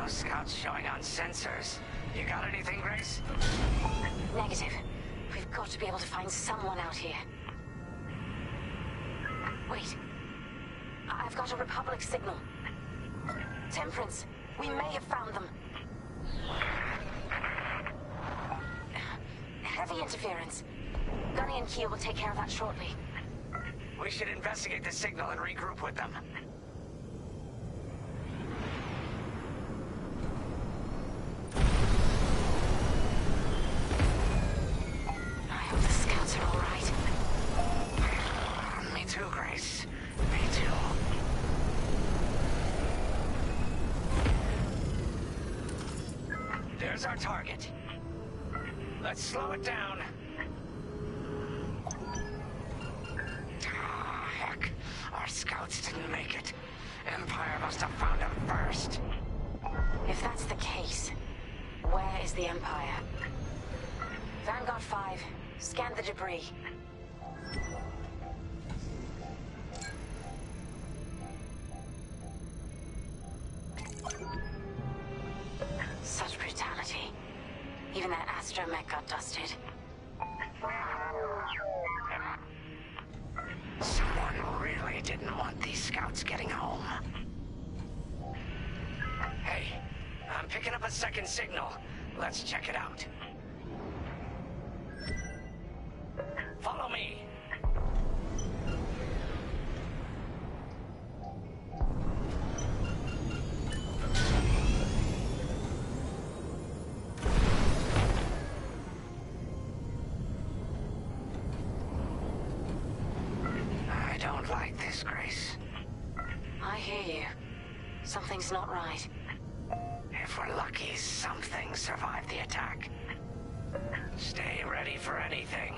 No scouts showing on sensors. You got anything, Grace? Negative. We've got to be able to find someone out here. Wait. I've got a Republic signal. Temperance, we may have found them. Heavy interference. Gunny and Keel will take care of that shortly. We should investigate the signal and regroup with them. I hope the scouts are all right. Me too, Grace. Me too. There's our target. Let's slow it down. Heck. Our scouts didn't make it. Empire must have found them first. If that's the case, where is the Empire? Vanguard 5, scan the debris. Such brutality. Even that astromech got dusted. Someone really didn't want these scouts getting home. Hey, I'm picking up a second signal. Let's check it out. Follow me. I don't like this, Grace. I hear you. Something's not right. If we're lucky, something survived the attack. Stay ready for anything.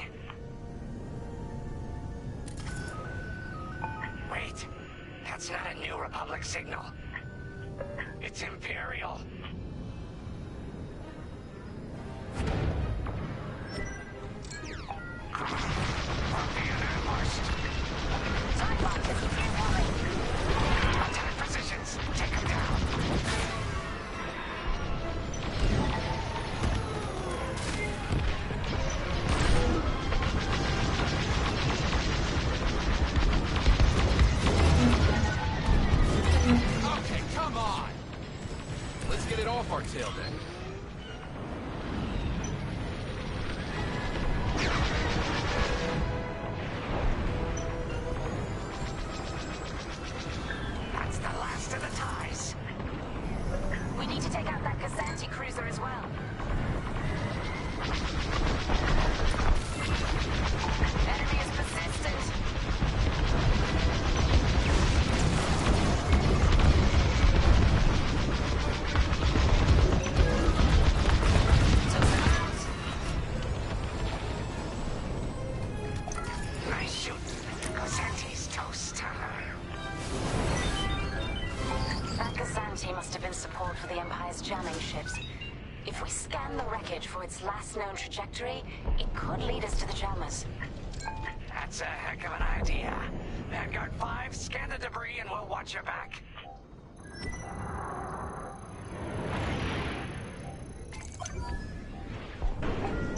Wait, that's not a New Republic signal. It's Imperial. We're being ambushed. Time boxes, incoming! Attack positions, take them down. Okay, come on! Let's get it off our tail then. That's the last of the ties. We need to take out that Gazanti cruiser as well. Enemy is persistent. Took them out. Nice shooting. Cosante's toast. That Gazanti must have been support for the Empire's jamming ships. If we scan the wreckage for its last known trajectory, it could lead us to the jammers. That's a heck of an idea. Vanguard 5, scan the debris and we'll watch your back.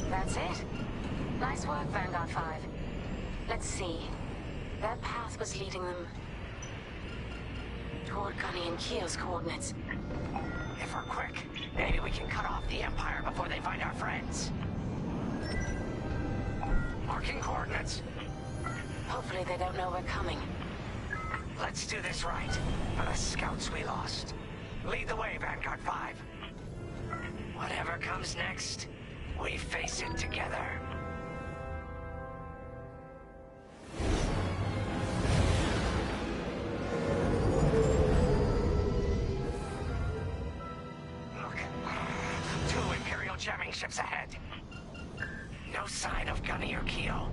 That's it. Nice work, Vanguard 5. Let's see. Their path was leading them toward Gunny and Keel's coordinates. If we're quick, maybe we can cut off the Empire before they find our friends. Marking coordinates. Hopefully they don't know we're coming. Let's do this right, for the scouts we lost. Lead the way, Vanguard 5. Whatever comes next, we face it together. Look, 2 Imperial jamming ships ahead. No sign of Gunny or Keel.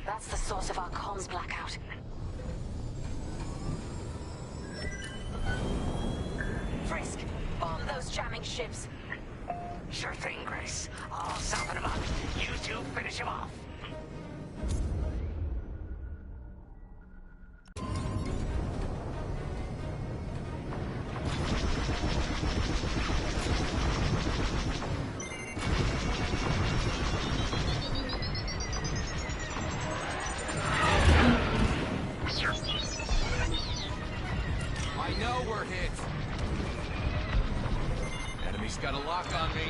That's the source of our comms blackout. Frisk, bomb those jamming ships. Sure thing, Grace. I'll soften him up. You two finish him off. It's got a lock on me.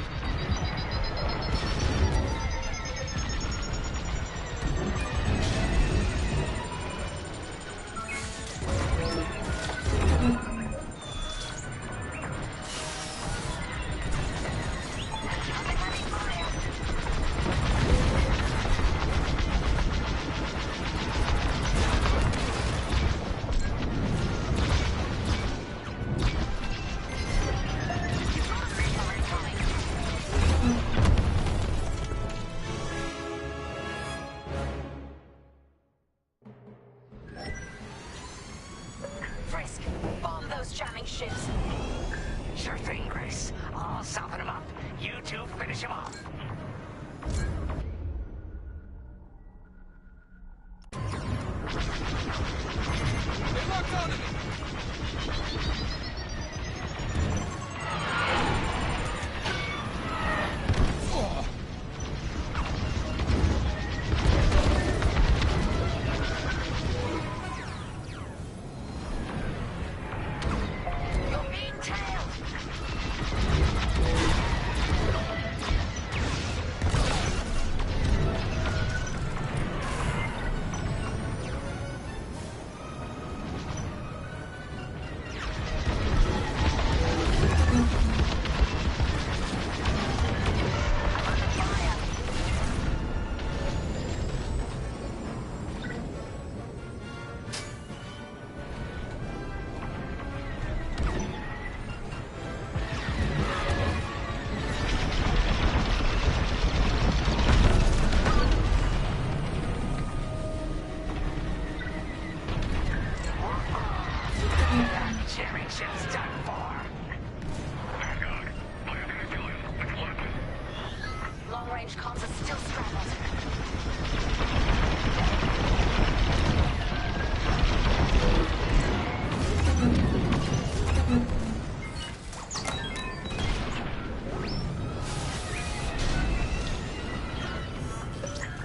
Frisk, bomb those jamming ships. Sure thing, Grace. I'll soften him up. You two finish him off. They locked onto me! Oh. You're being tailed. Jamming ship's done for. Vanguard, what are you gonna do? It's working. Long-range comms are still scrambled.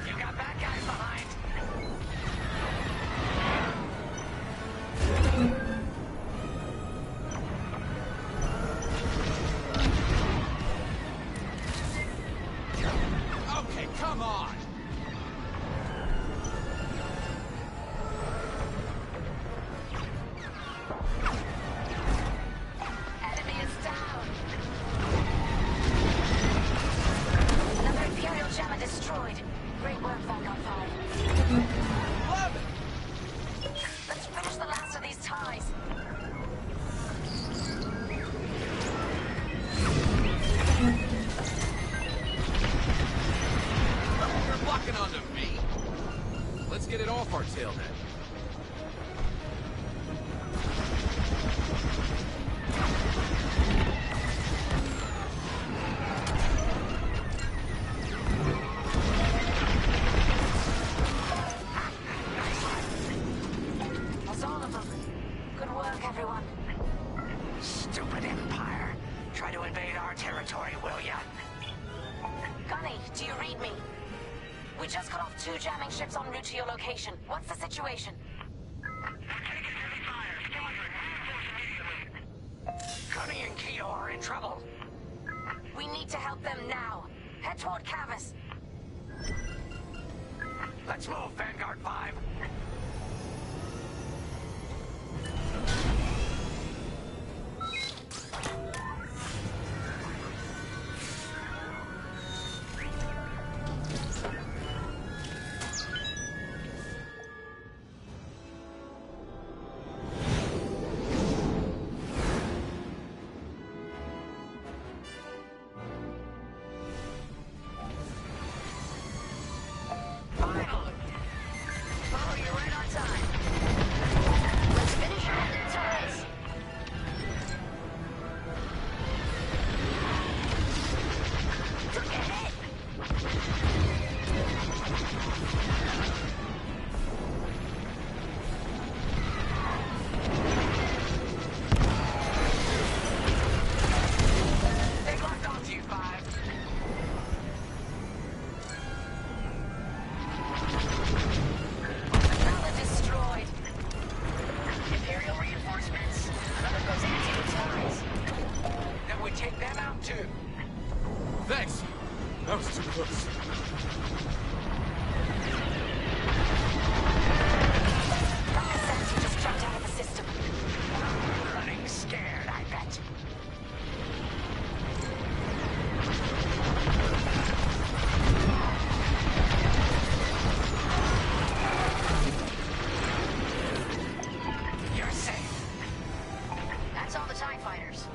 You got bad guys behind. Okay, come on! Enemy is down. Another Imperial jammer destroyed. Great work, Vanguard 5. Love it! Let's finish the last of these ties. You're locking onto me? Let's get it off our tail then. That's all of them. Good work, everyone. Stupid Empire. Try to invade our territory, will ya? Gunny, do you read me? We just cut off 2 jamming ships en route to your location. What's the situation? Gunny and Keo are in trouble. We need to help them now. Head toward Cavis. Let's move, Vanguard 5. Finally. Follow you right on time. Let's finish off the time. Oops. Santi just jumped out of the system. Running scared, I bet. You're safe. That's all the TIE fighters.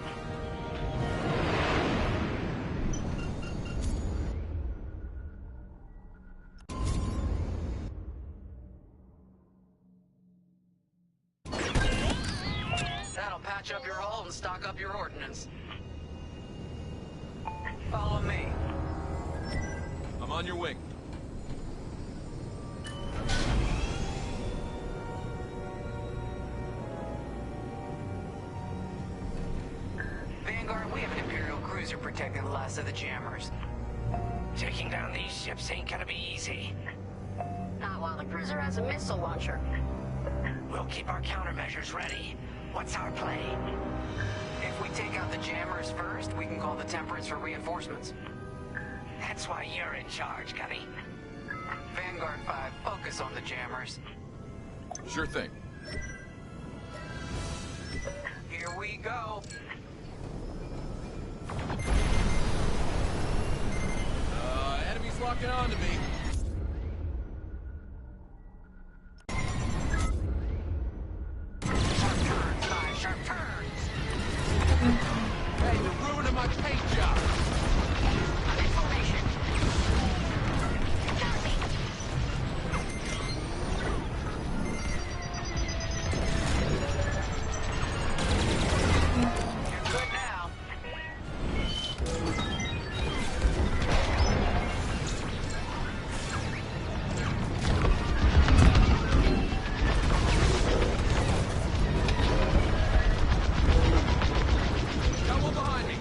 That'll patch up your hull and stock up your ordnance. Follow me. I'm on your wing. Vanguard, we have an Imperial cruiser protecting the last of the jammers. Taking down these ships ain't gonna be easy. Not while the cruiser has a missile launcher. We'll keep our countermeasures ready. What's our play? If we take out the jammers first, we can call the Temperance for reinforcements. That's why you're in charge, Gunny. Vanguard 5, focus on the jammers. Sure thing. Here we go. Enemies locking on to me. Sharp turns, five sharp turns. Hey, you're ruining my paint job. I'm in formation. Got me. You're good now. Got one behind me.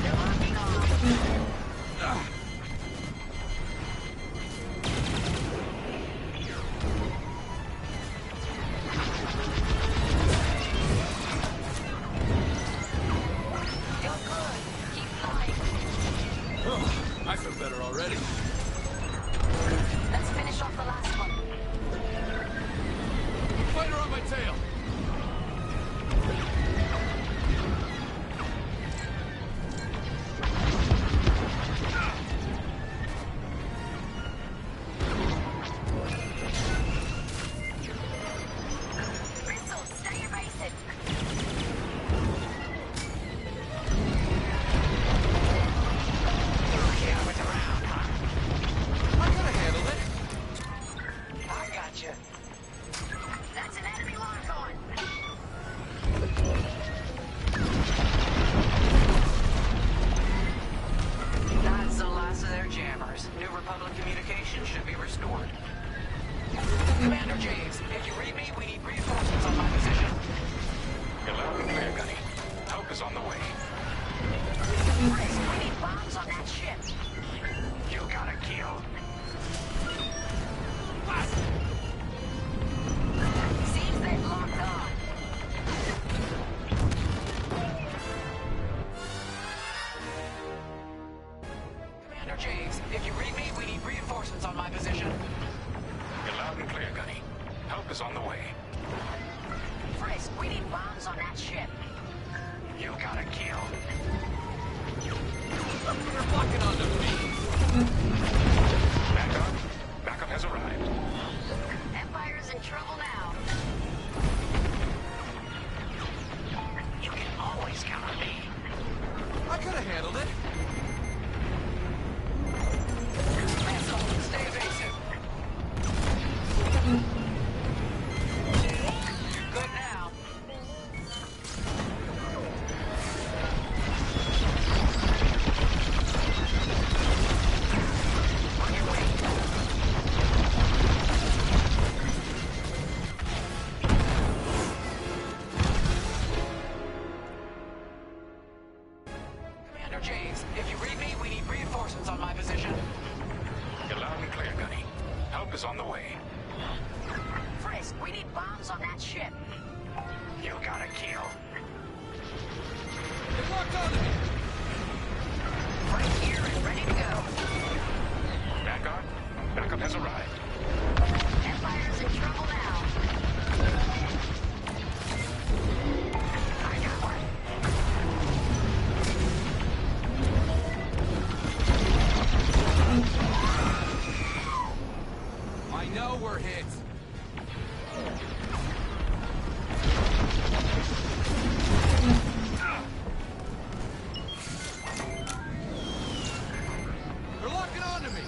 They're locking on. You're good. Keep flying. Oh, I feel better already. Let's finish off the last one. Fighter on my tail. Bristol, stay evasive. Yeah, I was around, huh? I gotta handle it. I got you. That's an enemy lock on. That's the last of their jammers. New Republic communication should be restored. Commander James, if you read me, we need reinforcements on my position. You're loud and clear, Gunny. Help is on the way. Chris, we need bombs on that ship. You gotta kill. Seems they've locked on. Commander James, if you read me, we need reinforcements on my position. You're loud and clear, Gunny. Help is on the way. Chris, we need bombs on that ship. You gotta kill. They're locking onto me. Backup. Backup has arrived. Empire's in trouble now. You can always count on me. I could have handled it. Bristol, stay evasive. You're good now. On your way. Commander James, if you read me, we need need reinforcements on my position. You're loud and clear, Gunny. Help is on the way. Frisk, we need bombs on that ship. You got a kill. They locked onto me! Right here and ready to go. Vanguard, backup has arrived. Empire's in trouble now. I got one. I know we're hit. They're locking onto me.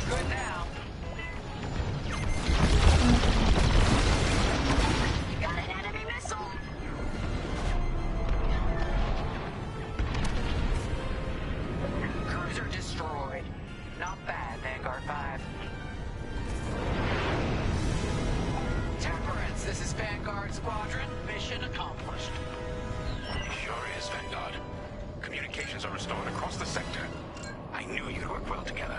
Good now. Got an enemy missile. Cruiser destroyed. Not bad, Vanguard 5. Temperance, this is Vanguard Squadron. Mission accomplished. It sure is, Vanguard. Communications are restored across the sector. I knew you'd work well together.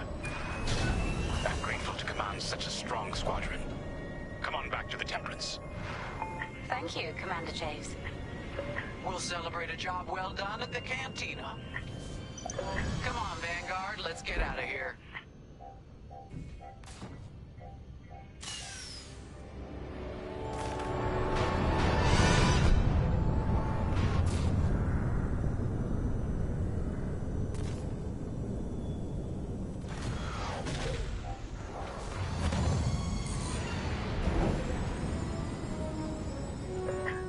I'm grateful to command such a strong squadron. Come on back to the Temperance. Thank you, Commander Javes. We'll celebrate a job well done at the cantina. Come on, Vanguard, let's get out of here.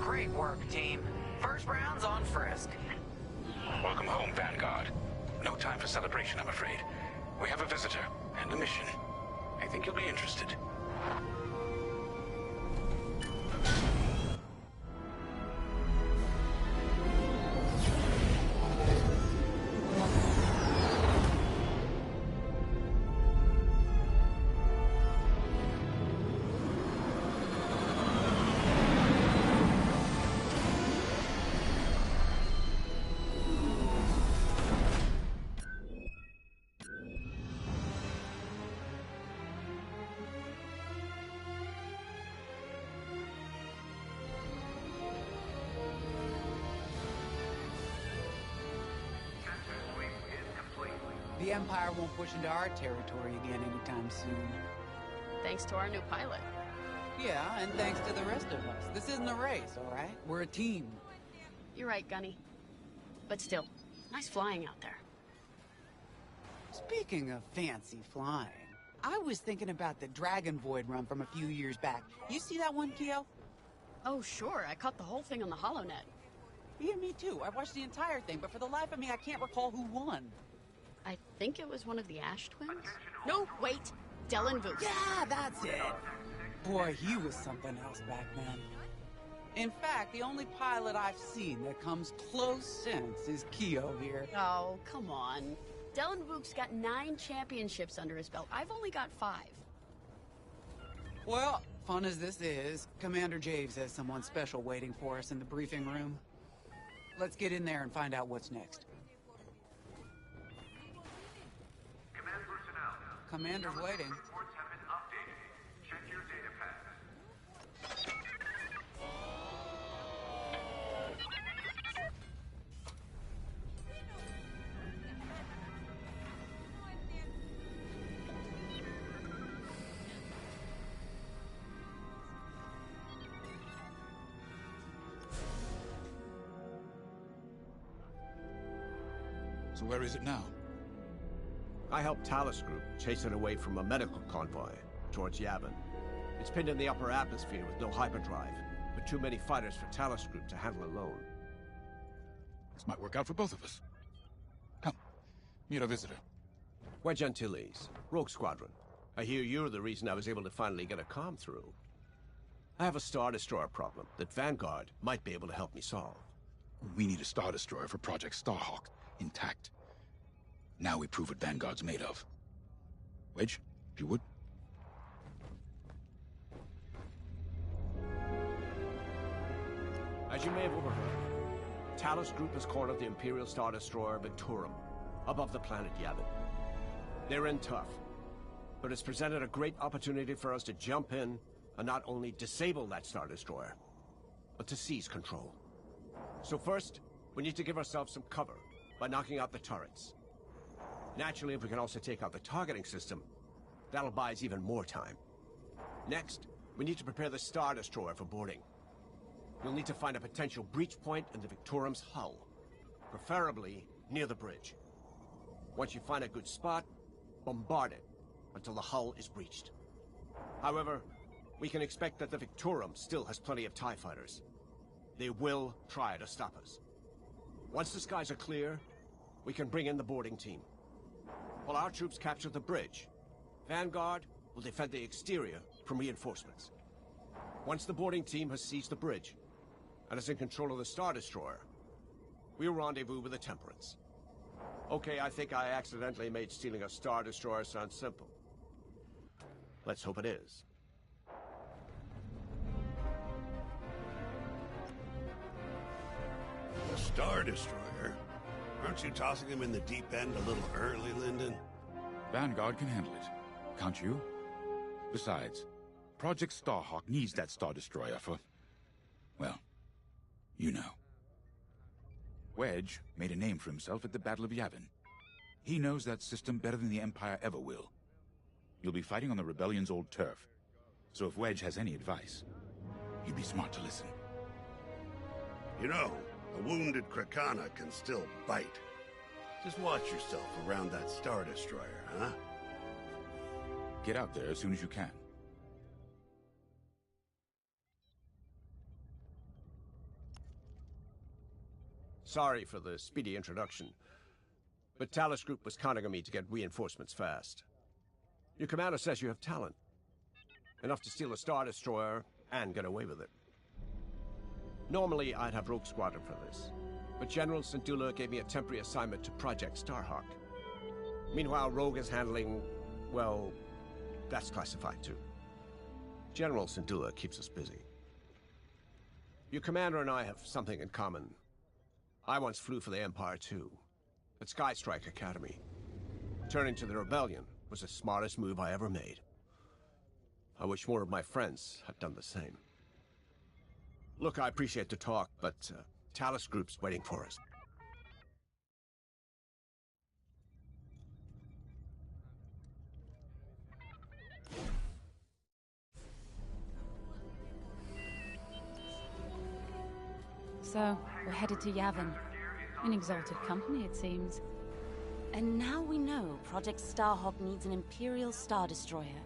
Great work, team. First round's on Frisk. Welcome home, Vanguard. No time for celebration, I'm afraid. We have a visitor and a mission. I think you'll be interested. The Empire won't push into our territory again anytime soon. Thanks to our new pilot. Yeah, and thanks to the rest of us. This isn't a race, all right? We're a team. You're right, Gunny. But still, nice flying out there. Speaking of fancy flying, I was thinking about the Dragon Void run from a few years back. You see that one, Keo? Oh, sure. I caught the whole thing on the HoloNet. Yeah, me too. I watched the entire thing, but for the life of me, I can't recall who won. I think it was one of the Ash twins? No, wait. Dylan Voos. Yeah, that's it. Boy, he was something else back then. In fact, the only pilot I've seen that comes close since is Keo here. Oh, come on. Dylan Voog's got 9 championships under his belt. I've only got 5. Well, fun as this is, Commander Javes has someone special waiting for us in the briefing room. Let's get in there and find out what's next. Command personnel. Commander's waiting. Reports have been updated. Check your data pads. So where is it now? I helped Talus Group chase it away from a medical convoy towards Yavin. It's pinned in the upper atmosphere with no hyperdrive, but too many fighters for Talus Group to handle alone. This might work out for both of us. Come, meet our visitor. We're Gentiles, Rogue Squadron. I hear you're the reason I was able to finally get a comm through. I have a Star Destroyer problem that Vanguard might be able to help me solve. We need a Star Destroyer for Project Starhawk, intact. Now we prove what Vanguard's made of. Wedge, if you would. As you may have overheard, Talos Group has cornered the Imperial Star Destroyer Victorum, above the planet Yavin. They're in tough, but it's presented a great opportunity for us to jump in and not only disable that Star Destroyer, but to seize control. So first, we need to give ourselves some cover by knocking out the turrets. Naturally, if we can also take out the targeting system, that'll buy us even more time. Next, we need to prepare the Star Destroyer for boarding. We'll need to find a potential breach point in the Victorum's hull, preferably near the bridge. Once you find a good spot, bombard it until the hull is breached. However, we can expect that the Victorum still has plenty of TIE fighters. They will try to stop us. Once the skies are clear, we can bring in the boarding team. While our troops capture the bridge, Vanguard will defend the exterior from reinforcements. Once the boarding team has seized the bridge and is in control of the Star Destroyer, we'll rendezvous with the Temperance. Okay, I think I accidentally made stealing a Star Destroyer sound simple. Let's hope it is. A Star Destroyer? Aren't you tossing him in the deep end a little early, Lyndon? Vanguard can handle it. Can't you? Besides, Project Starhawk needs that Star Destroyer for... well, you know. Wedge made a name for himself at the Battle of Yavin. He knows that system better than the Empire ever will. You'll be fighting on the Rebellion's old turf, so if Wedge has any advice, he'd be smart to listen. You know, a wounded Krakana can still bite. Just watch yourself around that Star Destroyer, huh? Get out there as soon as you can. Sorry for the speedy introduction, but Talos Group was counting on me to get reinforcements fast. Your commander says you have talent. Enough to steal a Star Destroyer and get away with it. Normally, I'd have Rogue Squadron for this, but General Syndulla gave me a temporary assignment to Project Starhawk. Meanwhile, Rogue is handling, well, that's classified too. General Syndulla keeps us busy. Your commander and I have something in common. I once flew for the Empire too, at Skystrike Academy. Turning to the Rebellion was the smartest move I ever made. I wish more of my friends had done the same. Look, I appreciate the talk, but Talos Group's waiting for us. So, we're headed to Yavin. In exalted company, it seems. And now we know Project Starhawk needs an Imperial Star Destroyer.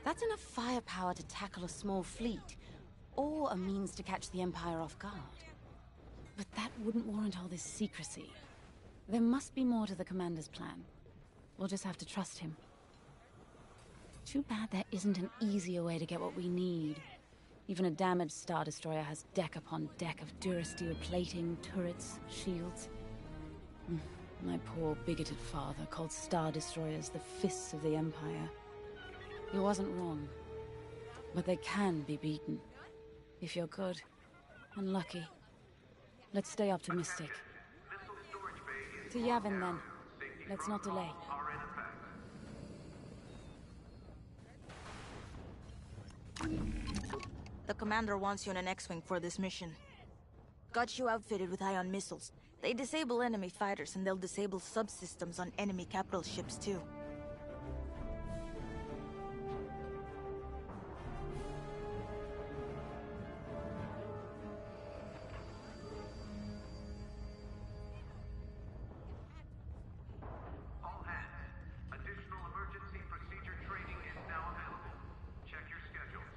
That's enough firepower to tackle a small fleet, or a means to catch the Empire off guard. But that wouldn't warrant all this secrecy. There must be more to the Commander's plan. We'll just have to trust him. Too bad there isn't an easier way to get what we need. Even a damaged Star Destroyer has deck upon deck of durasteel plating, turrets, shields. My poor, bigoted father called Star Destroyers the fists of the Empire. He wasn't wrong. But they can be beaten. If you're good and lucky. Let's stay optimistic. To Yavin, then. Let's not delay. The commander wants you in an X-Wing for this mission. Got you outfitted with ion missiles. They disable enemy fighters, and they'll disable subsystems on enemy capital ships, too. All hands. Additional emergency procedure training is now available. Check your schedules.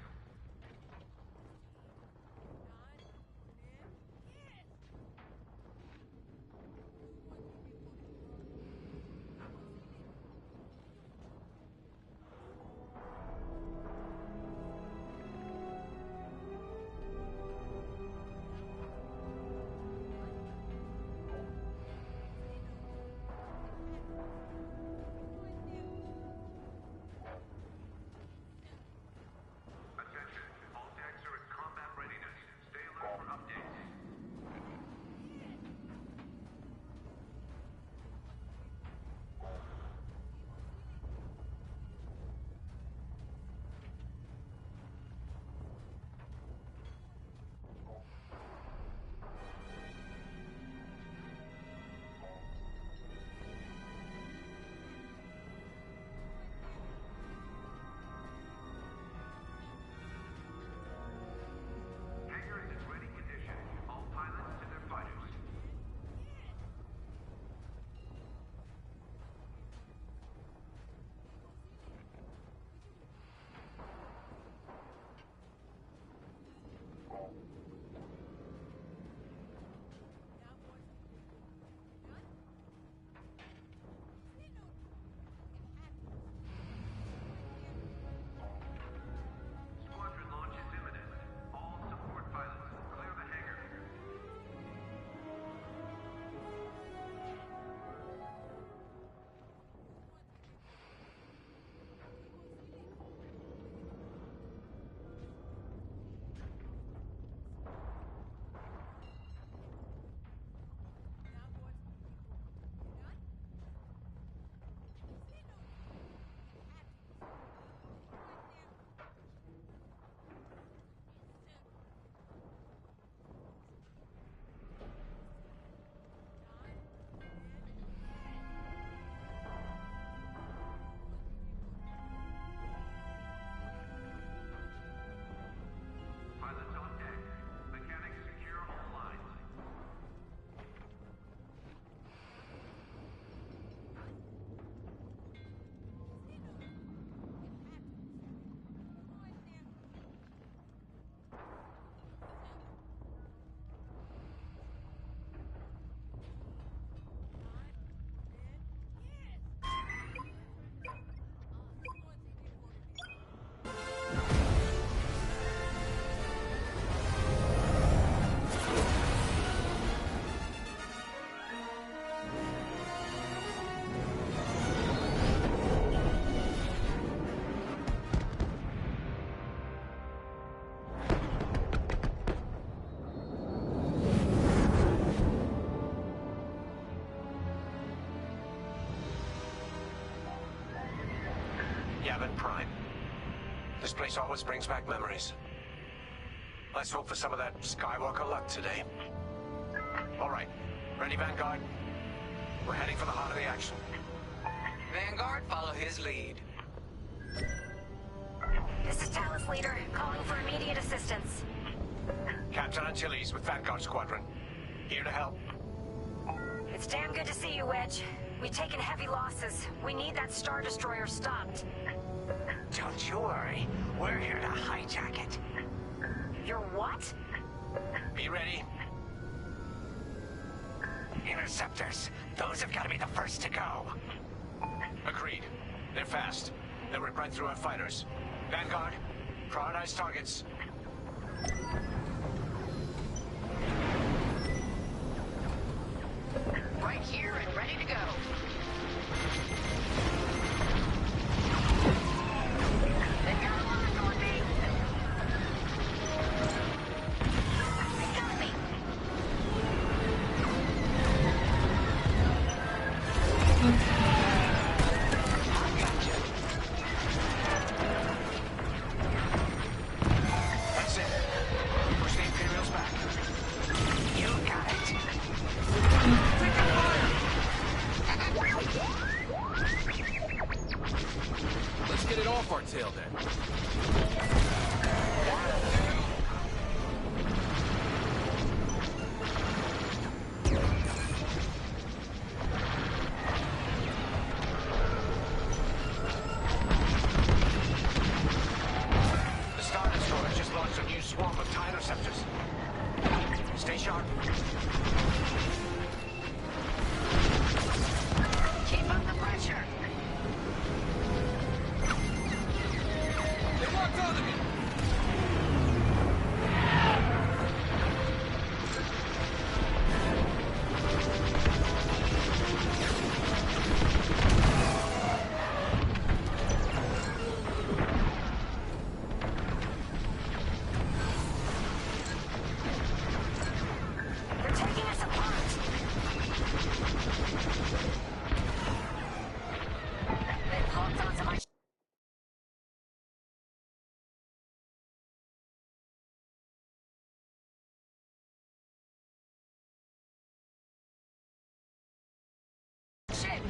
Yavin Prime. This place always brings back memories. Let's hope for some of that Skywalker luck today. All right. Ready, Vanguard? We're heading for the heart of the action. Vanguard, follow his lead. This is Talus Leader, calling for immediate assistance. Captain Antilles with Vanguard Squadron. Here to help. It's damn good to see you, Wedge. We've taken heavy losses. We need that Star Destroyer stopped. Don't you worry. We're here to hijack it. You're what? Be ready. Interceptors. Those have got to be the first to go. Agreed. They're fast. They'll rip right through our fighters. Vanguard, prioritize targets. Right here and ready to go. They've got a line on me. They got me. I got you. That's it. Push the Imperials back. You got it. Let's get it off our tail then. The Star Destroyer just launched a new swarm of TIE interceptors. Stay sharp. Keep up the pressure. They locked onto me! They're taking us apart. They've hooked onto my... shit.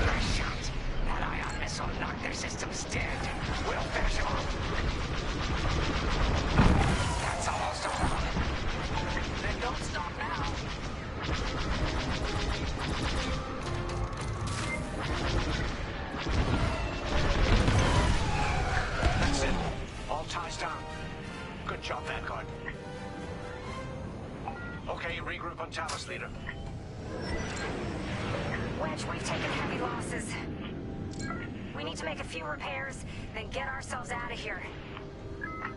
Nice shot. That ion missile knocked their systems dead. We'll finish them off. That's almost all. Then don't stop now. That's it. All ties down. Good job, Vanguard. Okay, regroup on Talus, Leader. Wedge, we've taken heavy losses. We need to make a few repairs, then get ourselves out of here.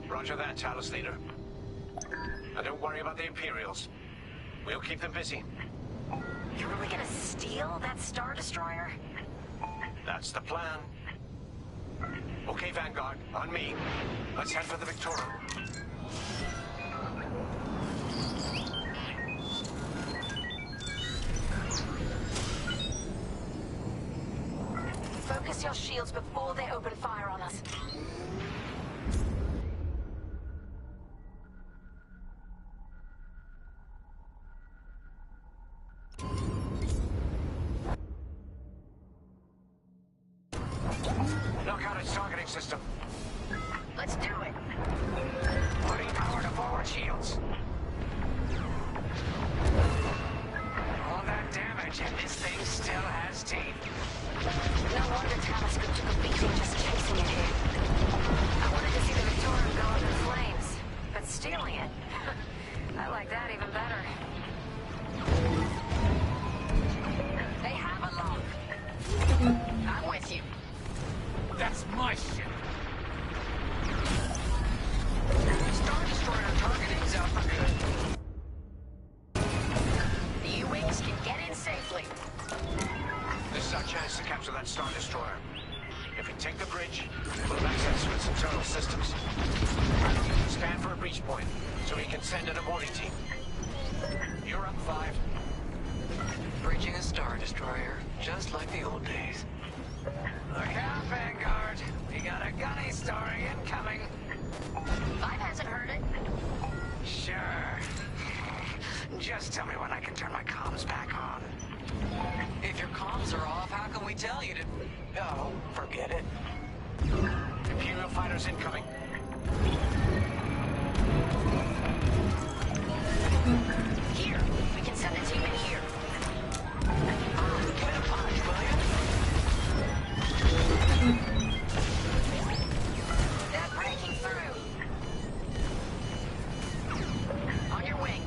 Roger that, Talus, Leader. And don't worry about the Imperials. We'll keep them busy. You're really gonna steal that Star Destroyer? That's the plan. Okay, Vanguard, on me. Let's head for the Victoria. Focus your shields before they open fire on us. Knock out its targeting system. Let's do it. Putting power to forward shields. All that damage and this thing still has teeth. No wonder Talus took a beating just chasing it here. I wanted to see the Victoria go up in flames, but stealing it, I like that even better. They have a lock. I'm with you. That's my ship! chance to capture that Star Destroyer. If we take the bridge, we'll have access to its internal systems. Scan for a breach point, so we can send in a boarding team. You're up, 5. Bridging a Star Destroyer, just like the old days. Look out, Vanguard. We got a gunny story incoming. 5 hasn't heard it. Sure. Just tell me when I can turn my comms back on. If your comms are off, how can we tell you to... Oh, forget it. Imperial fighters incoming. Here, we can send a team in here. Give it a punch, will you? They're breaking through. On your wing.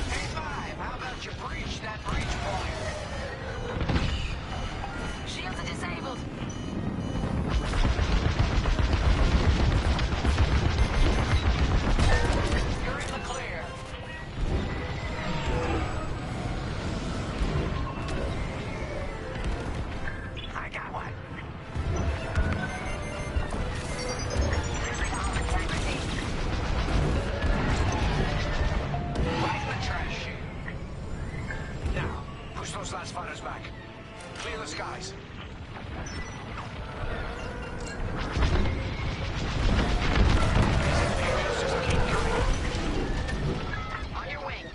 Hey, 5, how about you breach that breach point? Shields are disabled. You're in the clear. I got one. Right in the trash. Now, push those last fighters back. Clear the skies. These Imperials just keep coming. On your wing.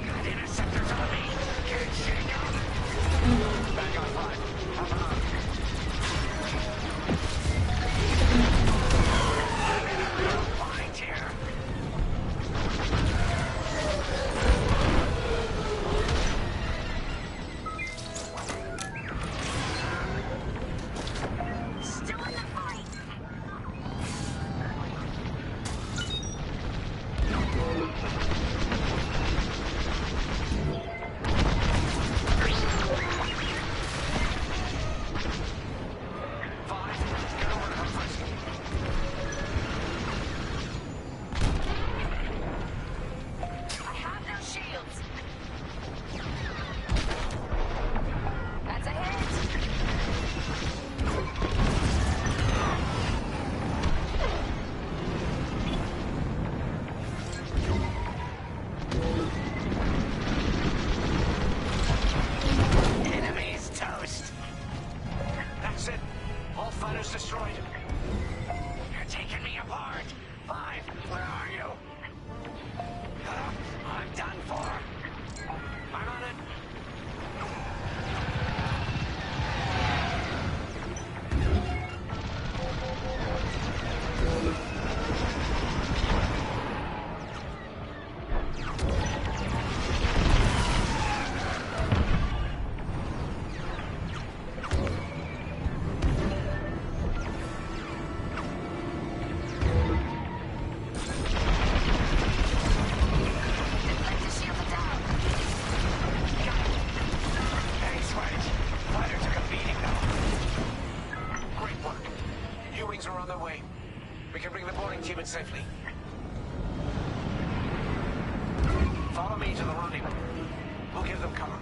Got interceptors on me. Can't shake them. Vanguard 5. Have an eye. I'm in a real bind here. Still in the fight. I have no shields. That's a hit. Enemy's toast. That's it. All fighters destroyed. You're taking me apart. 5, where are you? I'm done for. I'm on it. Deflector shields are down. Thanks, Wedge. Fighter took a beating, though. Great work. U-wings are on their way. We can bring the boarding team in safely. Follow me to the rendezvous. We'll give them cover.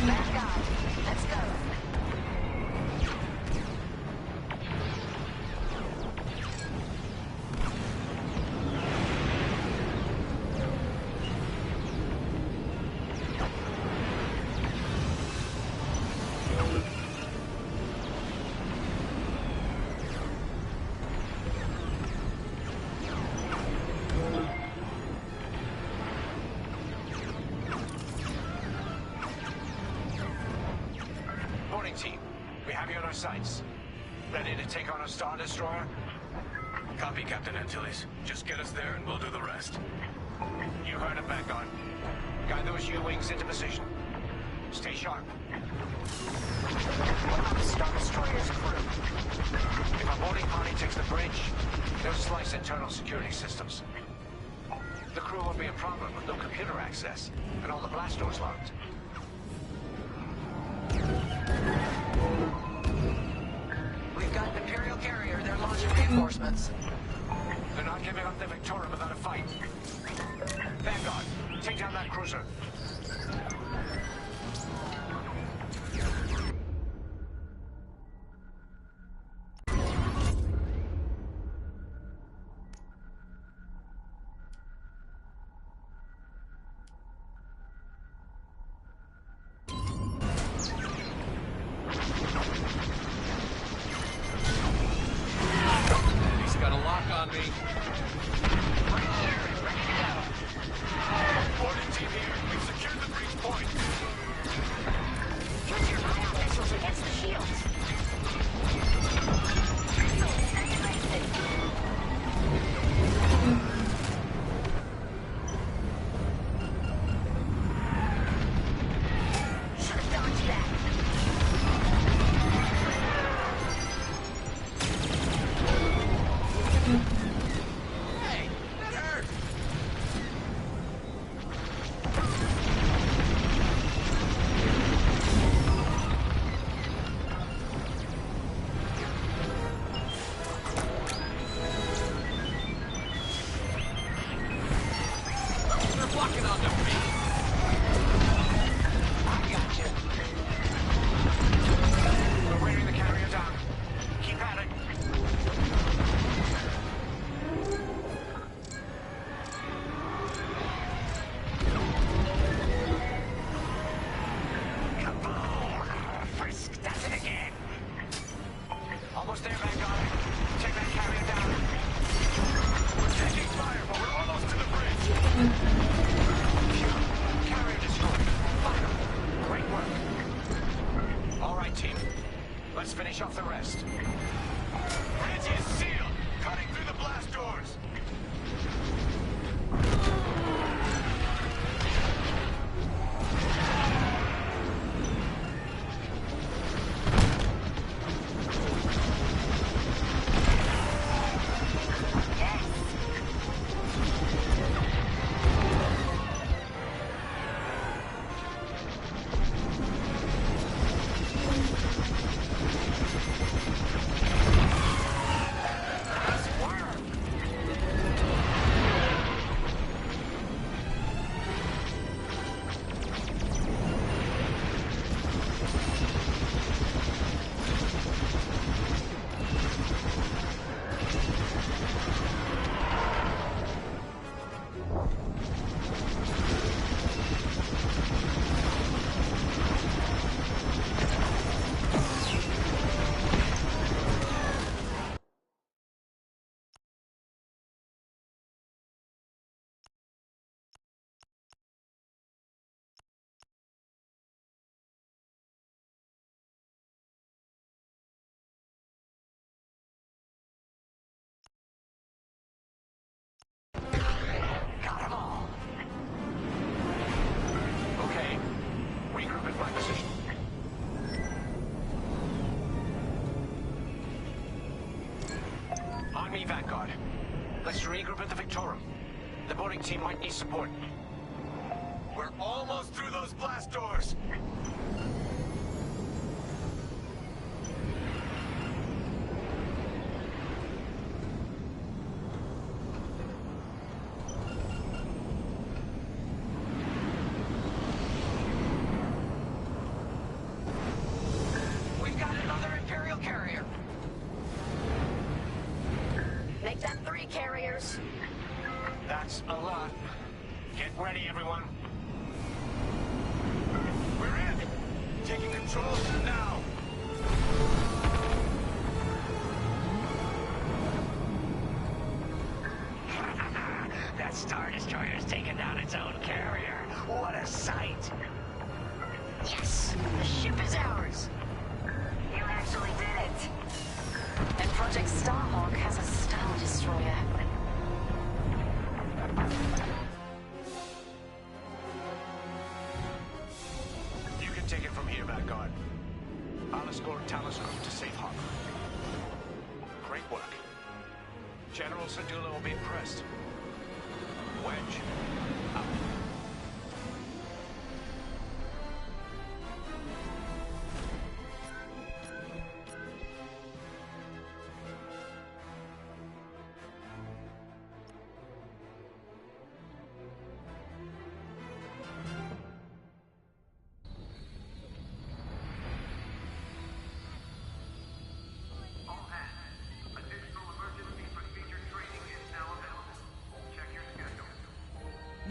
Vanguard, let's go. Boarding team, we have you on our sights. Ready to take on a Star Destroyer? Copy, Captain Antilles. Just get us there and we'll do the rest. You heard it, Vanguard. Guide those U-wings into position. Stay sharp. What about the Star Destroyer's crew? If our boarding party takes the bridge, they'll slice internal security systems. The crew won't be a problem with no computer access, and all the blast doors locked. reinforcements. They're not giving up the Victoria without a fight. Vanguard, take down that cruiser. He's got a lock on me. Boarding team here. We've secured the breach point. Use your bio missiles against the shields. Missiles activated. Should have dodged that. Hey, that hurt. They're blocking onto me. I got you. We're wearing the carrier down. Keep at it. Kaboom! Frisk does it again. Almost there, Vanguard. Take that carrier down. We're taking fire, but we're almost to the bridge. Phew. Carrier destroyed. Final. Great work. All right, team. Let's finish off the rest. Bridge is sealed. Cutting through the blast doors. Got 'em all. Okay. Regroup at my position. On me, Vanguard. Let's regroup at the Victorum. The boarding team might need support. We're almost through those blast doors. We've got another Imperial carrier. Make that 3 carriers. That's a lot. Get ready, everyone. We're in! Taking control now! That Star Destroyer's taken down its own carrier. What a sight! Yes! The ship is ours! You actually did it. And Project Starhawk has a Star Destroyer. You can take it from here, Vanguard. I'll escort Talos Group to safe harbor. Great work. General Sedula will be impressed. Wedge, out.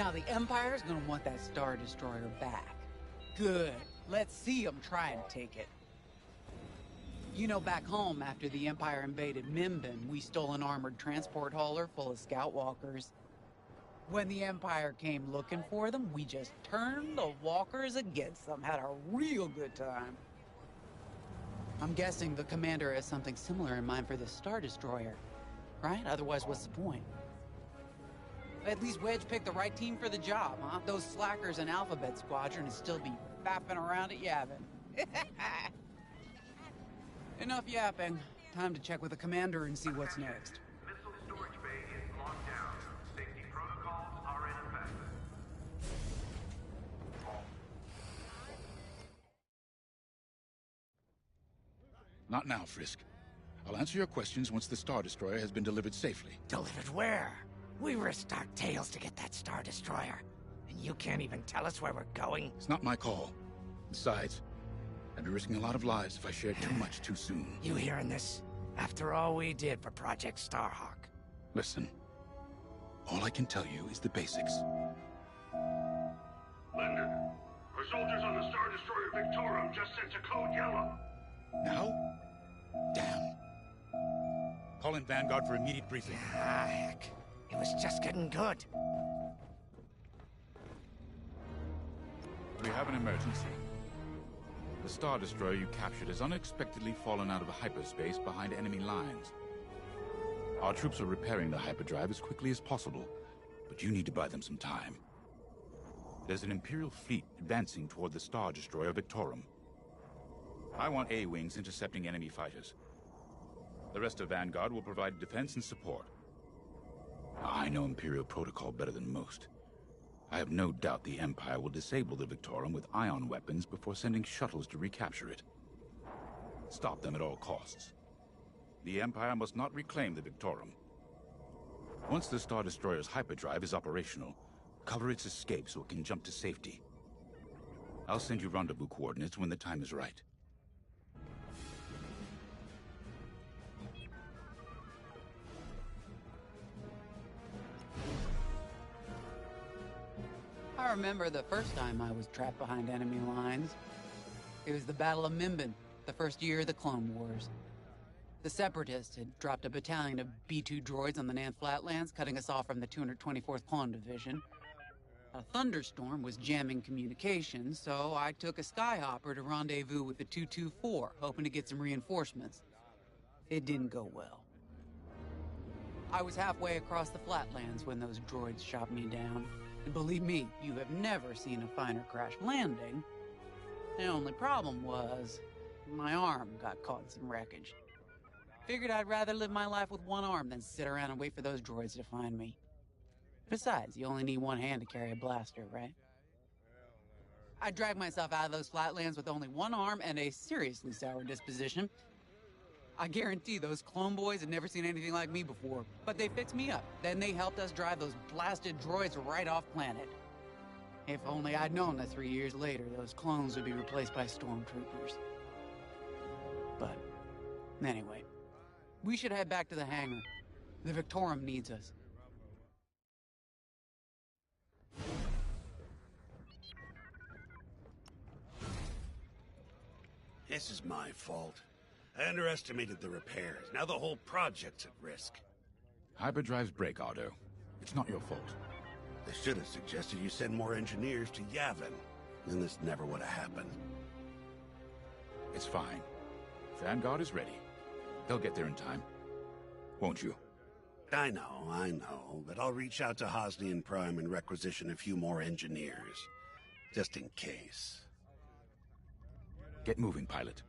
Now the Empire's gonna want that Star Destroyer back. Good. Let's see them try and take it. You know, back home, after the Empire invaded Mimbin, we stole an armored transport hauler full of scout walkers. When the Empire came looking for them, we just turned the walkers against them. Had a real good time. I'm guessing the commander has something similar in mind for this Star Destroyer, right? Otherwise, what's the point? At least Wedge picked the right team for the job, huh? Those slackers in Alphabet Squadron would still be fapping around at Yavin. Enough yapping. Time to check with the commander and see what's next. Missile storage bay is locked down. Safety protocols are in effect. Not now, Frisk. I'll answer your questions once the Star Destroyer has been delivered safely. Delivered where? We risked our tails to get that Star Destroyer. And you can't even tell us where we're going? It's not my call. Besides, I'd be risking a lot of lives if I shared too much too soon. You hearing this? After all we did for Project Starhawk. Listen, all I can tell you is the basics. Linden, our soldiers on the Star Destroyer Victorum just sent a code yellow. Now? Damn. Call in Vanguard for immediate briefing. Ah, heck. It was just getting good. We have an emergency. The Star Destroyer you captured has unexpectedly fallen out of hyperspace behind enemy lines. Our troops are repairing the hyperdrive as quickly as possible, but you need to buy them some time. There's an Imperial fleet advancing toward the Star Destroyer Victorum. I want A-wings intercepting enemy fighters. The rest of Vanguard will provide defense and support. I know Imperial protocol better than most. I have no doubt the Empire will disable the Victorum with ion weapons before sending shuttles to recapture it. Stop them at all costs. The Empire must not reclaim the Victorum. Once the Star Destroyer's hyperdrive is operational, cover its escape so it can jump to safety. I'll send you rendezvous coordinates when the time is right. I remember the first time I was trapped behind enemy lines. It was the Battle of Mimbin, the first year of the Clone Wars. The Separatists had dropped a battalion of B-2 droids on the Nan Flatlands, cutting us off from the 224th Clone Division. A thunderstorm was jamming communications, so I took a Skyhopper to rendezvous with the 224, hoping to get some reinforcements. It didn't go well. I was halfway across the Flatlands when those droids shot me down. And believe me, you have never seen a finer crash landing. The only problem was, my arm got caught in some wreckage. Figured I'd rather live my life with one arm than sit around and wait for those droids to find me. Besides, you only need one hand to carry a blaster, right? I dragged myself out of those flatlands with only one arm and a seriously sour disposition. I guarantee those clone boys had never seen anything like me before, but they fixed me up. Then they helped us drive those blasted droids right off planet. If only I'd known that 3 years later, those clones would be replaced by stormtroopers. But, anyway, we should head back to the hangar. The Victorum needs us. This is my fault. I underestimated the repairs. Now the whole project's at risk. Hyperdrives break, Otto. It's not your fault. I should have suggested you send more engineers to Yavin. Then this never would have happened. It's fine. Vanguard is ready. They'll get there in time. Won't you? I know, but I'll reach out to Hosnian Prime and requisition a few more engineers. Just in case. Get moving, pilot.